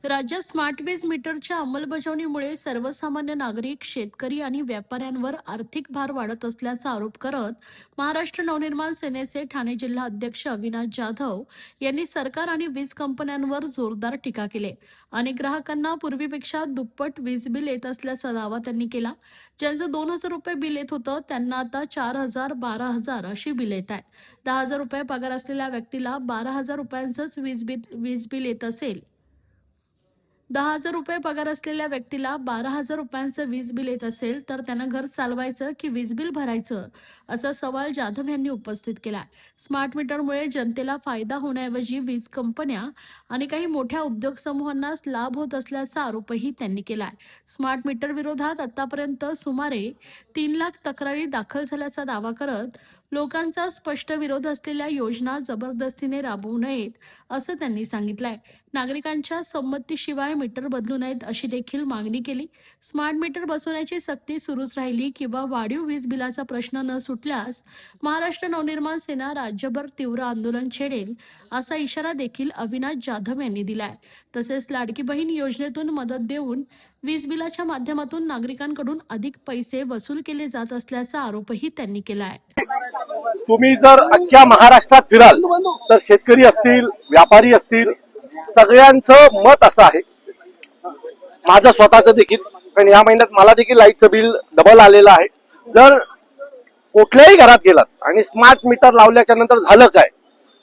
राज्यात स्मार्ट वीज मीटरच्या अंमलबजावणीमुळे सर्वसामान्य नागरिक, शेतकरी आणि व्यापाऱ्यांवर आर्थिक भार वाढत असल्याचा आरोप करत महाराष्ट्र नवनिर्माण सेनेचे ठाणे जिल्हा अध्यक्ष अविनाश जाधव यांनी सरकार आणि वीज कंपन्यांवर जोरदार टीका केली. अनेक ग्राहकांना पूर्वीपेक्षा दुप्पट वीज बिल येत असल्याचा दावा त्यांनी केला. ज्यांचं 2,000 रुपये बिल येत होतं त्यांना आता 4,000, 12,000 अशी बिल येत आहेत. 10,000 रुपये पगार असलेल्या व्यक्तीला 12,000 रुपयांचंच वीज बिल येत असेल. 10,000 रुपये पगार असलेल्या व्यक्तीला 12,000 रुपयांचं वीज बिल येत असेल तर त्यानं घर चालवायचं की वीज बिल भरायचं, असा सवाल जाधव यांनी उपस्थित केला. स्मार्ट मीटरमुळे जनतेला फायदा होण्याऐवजी वीज कंपन्या आणि काही मोठ्या उद्योग समूहांनाच लाभ होत असल्याचा आरोपही त्यांनी केला. स्मार्ट मीटर विरोधात आतापर्यंत सुमारे 3 लाख तक्रारी दाखल झाल्याचा दावा करत लोकांचा स्पष्ट विरोध असलेल्या योजना जबरदस्तीने राबवू नयेत, असं त्यांनी सांगितलंय. नागरिकांच्या संमतीशिवाय मीटर बदलू नयेत अशी देखील मागणी केली. स्मार्ट मीटर बसवण्याची सक्ती सुरूच राहिली किंवा वाढीव वीज बिलाचा प्रश्न न सुटल्यास महाराष्ट्र नवनिर्माण सेना राज्यभर तीव्र आंदोलन छेडेल, असा इशारा देखील अविनाश जाधव यांनी दिलाय. तसेच लाडकी बहीण योजनेतून मदत देऊन वीज बिलाच्या माध्यमातून नागरिकांकडून अधिक पैसे वसूल केले जात असल्याचा आरोपही त्यांनी केलाय. तुम्ही जर अख्ख्या महाराष्ट्रात फिराल तर शेतकरी असतील, व्यापारी असतील, सगळ्यांचं मत असं आहे, माझं स्वतःचं देखील, कारण या महिन्यात मला देखील लाईटचं बिल डबल आलेलं आहे. जर कुठल्याही घरात गेलात आणि स्मार्ट मीटर लावल्याच्या नंतर झालं काय,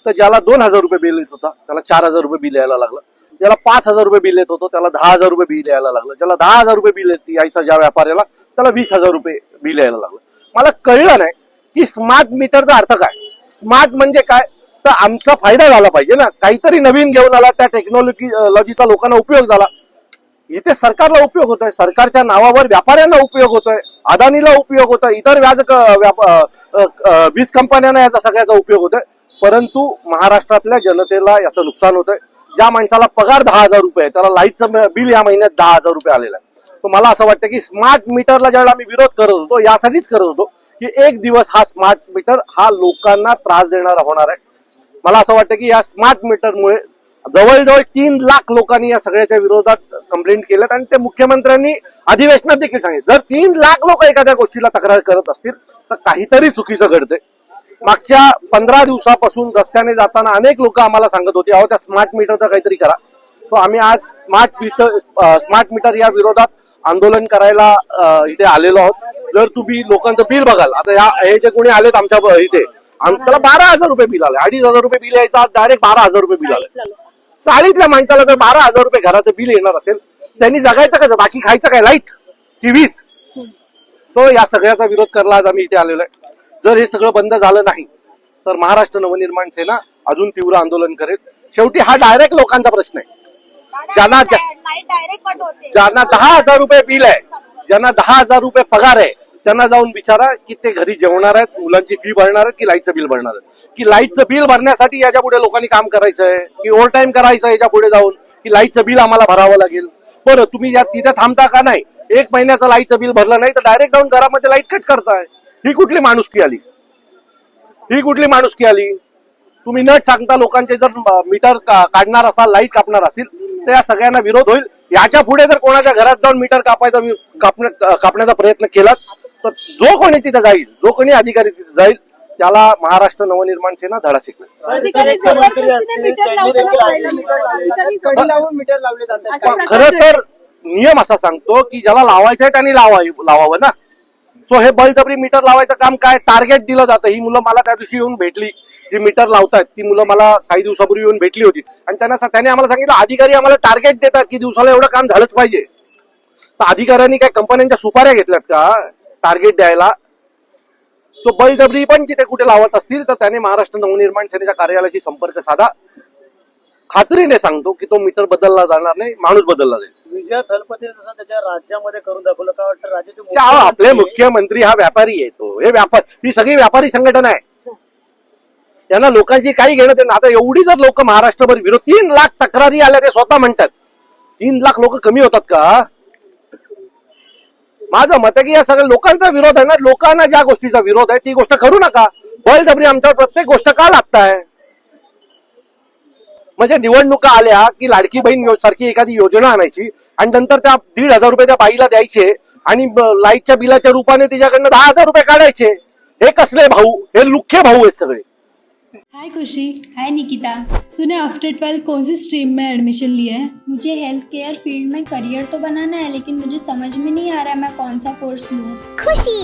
तर ज्याला 2,000 रुपये बिल येत होता त्याला 4,000 रुपये बिल यायला लागलं, ज्याला 5,000 रुपये बिल येत होतं त्याला 10,000 रुपये बिल यायला लागलं, ज्याला 10,000 रुपये बिल यायचं ज्या व्यापाऱ्याला त्याला 20,000 रुपये बिल यायला लागलं. मला कळलं नाही की स्मार्ट मीटरचा अर्थ काय. स्मार्ट म्हणजे काय, तर आमचा फायदा झाला पाहिजे ना, काहीतरी नवीन घेऊन आला, त्या टेक्नॉलॉजीचा लोकांना उपयोग झाला. इथे सरकारला उपयोग होतोय, सरकारच्या नावावर व्यापाऱ्यांना उपयोग होतोय, अदानीला उपयोग होतोय, इतर वीज कंपन्यांना याचा सगळ्याचा उपयोग होतोय. परंतु महाराष्ट्रातल्या जनतेला याचं नुकसान होतंय. ज्या माणसाला पगार 10,000 रुपये त्याला लाईटचं बिल या महिन्यात 10,000 रुपये आलेलं आहे. तर मला असं वाटतं की स्मार्ट मीटरला ज्यावेळेला आम्ही विरोध करत होतो, यासाठीच करत होतो की एक दिवस हा स्मार्ट मीटर हा लोकांना त्रास देणारा होणार आहे. मला असं वाटतं की या स्मार्ट मीटरमुळे जवळजवळ 3 लाख लोकांनी या सगळ्याच्या विरोधात कंप्लेंट केल्यात आणि ते मुख्यमंत्र्यांनी अधिवेशनात देखील सांगितलं. जर 3 लाख लोक एखाद्या गोष्टीला तक्रार करत असतील तर काहीतरी चुकीचं घडतंय. मागच्या 15 दिवसापासून रस्त्याने जाताना अनेक लोक आम्हाला सांगत होते, अहो त्या स्मार्ट मीटरचं काहीतरी करा. सो आम्ही आज स्मार्ट मीटर या विरोधात आंदोलन करायला इथे आलेलो आहोत. जर तुम्ही लोकांचं बिल बघाल, आता हे जे कोणी आलेत आमच्या इथे, त्याला 12,000 रुपये बिल आले, 2,500 रुपये बिल यायचं, आज डायरेक्ट 12,000 रुपये बिल आले. चाळीतल्या माणसाला जर 12,000 रुपये घराचं बिल येणार असेल, त्यांनी जगायचं कसं, बाकी खायचं काय, लाईट की वीज. तो या सगळ्याचा विरोध करायला आज आम्ही इथे आलेलो आहे. जर हे सगळं बंद झालं नाही तर महाराष्ट्र नवनिर्माण सेना अजून तीव्र आंदोलन करेल. शेवटी हा डायरेक्ट लोकांचा प्रश्न आहे. ज्यांना 10,000 रुपये बिल आहे, ज्यांना 10,000 रुपये पगार आहे, त्यांना जाऊन विचारा की ते घरी जेवणार आहेत, मुलांची फी भरणार आहेत की लाईटचं बिल भरणार आहेत. की लाईटचं बिल भरण्यासाठी याच्या पुढे लोकांनी काम करायचं आहे की ओव्हर टाइम करायचं याच्या पुढे जाऊन, की लाईटचं बिल आम्हाला भरावं लागेल. बरं, तुम्ही तिथे थांबता का नाही? 1 महिन्याचं लाईटचं बिल भरलं नाही तर डायरेक्ट जाऊन घरामध्ये लाईट कट करताय. ही कुठली माणुसकी आली? ही कुठली माणुसकी आली? तुम्ही न सांगता लोकांचे जर मीटर काढणार असाल, लाईट कापणार असतील तर या सगळ्यांना विरोध होईल. याच्या पुढे जर कोणाच्या घरात जाऊन मीटर कापण्याचा प्रयत्न केला तर जो कोणी तिथे जाईल, जो कोणी अधिकारी तिथे जाईल, त्याला महाराष्ट्र नवनिर्माण सेना धडा शिकवेल. खरं तर नियम असा सांगतो की ज्याला लावायचं आहे त्यांनी लावावं ना. सो हे बळजबरी मीटर लावायचं काम काय, टार्गेट दिलं जातं. ही मुलं मला त्या दिवशी येऊन भेटली, जी मीटर लावतात ती मुलं मला काही दिवसापूर्वी येऊन भेटली होती आणि त्याने आम्हाला सांगितलं, अधिकारी आम्हाला टार्गेट देतात की दिवसाला एवढं काम झालंच पाहिजे. तर अधिकाऱ्यांनी काय कंपन्यांच्या सुपाऱ्या घेतल्यात का टार्गेट द्यायला? सो बळजबरी पण जिथे कुठे लावत असतील तर त्याने महाराष्ट्र नवनिर्माण सेनेच्या कार्यालयाशी संपर्क साधा. खात्रीने सांगतो की तो मीटर बदलला जाणार नाही, माणूस बदलला जाईल. विजय थलपती जसं त्याच्या राज्यामध्ये करून दाखवलं, का वाटतं राज्याचे आपले मुख्यमंत्री हा व्यापारी आहे, तो हे ही सगळी व्यापारी संघटना आहे. यांना लोकांची काही घेणं देणं. आता एवढी जर लोक महाराष्ट्रभर विरोध, 3 लाख तक्रारी आल्या, ते स्वतः म्हणतात 3 लाख लोक कमी होतात का? माझं मत आहे की या सगळ्या लोकांचा विरोध आहे ना, लोकांना ज्या गोष्टीचा विरोध आहे ती गोष्ट करू नका. बळजबरी आमच्यावर प्रत्येक गोष्ट का लागताय? म्हणजे निवडणुका आल्या की लाडकी बहीण सारखी एखादी योजना आणायची आणि नंतर त्या 1,500 रुपये त्या बाईला द्यायचे आणि लाईटच्या बिलाच्या रूपाने तिच्याकडनं 10,000 रुपये काढायचे. हे कसले भाऊ, हे लुख्खे भाऊ आहेत सगळे. हाय खुशी, हाय निकिता, तूने आफ्टर 12 कौन सी स्ट्रीम में एडमिशन लिया है? मुझे हेल्थ केयर फील्ड में करियर तो बनाना है, लेकिन मुझे समझ में नहीं आ रहा मैं कौन सा कोर्स लूँ। खुशी,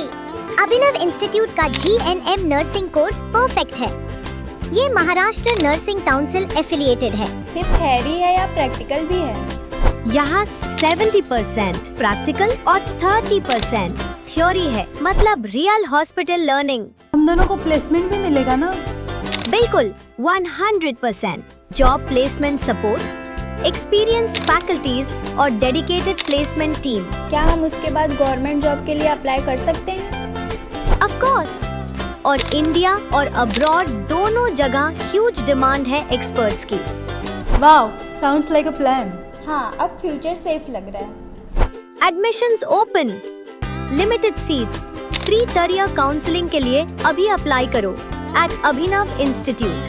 अभिनव इंस्टीट्यूट का GNM नर्सिंग कोर्स परफेक्ट है. ये महाराष्ट्र नर्सिंग काउंसिल एफिलिएटेड है. सिर्फ थ्योरी है या प्रैक्टिकल भी है? यहाँ 70% प्रैक्टिकल और 30% थ्योरी है, मतलब रियल हॉस्पिटल लर्निंग. हम दोनों को प्लेसमेंट भी मिलेगा ना? बिल्कुल 100% job placement support, experience faculties और डेडिकेटेड प्लेसमेंट टीम. क्या हम उसके बाद गवर्नमेंट जॉब के लिए अप्लाई कर सकते हैं? Of course. और इंडिया और अब्रॉड दोनों जगह ह्यूज डिमांड है एक्सपर्ट्स की. Wow, sounds like a plan. हाँ, अब फ्यूचर सेफ लग रहा है। Admissions open, limited seats, free career counselling के लिए अभी अप्लाई करो at Abhinav Institute.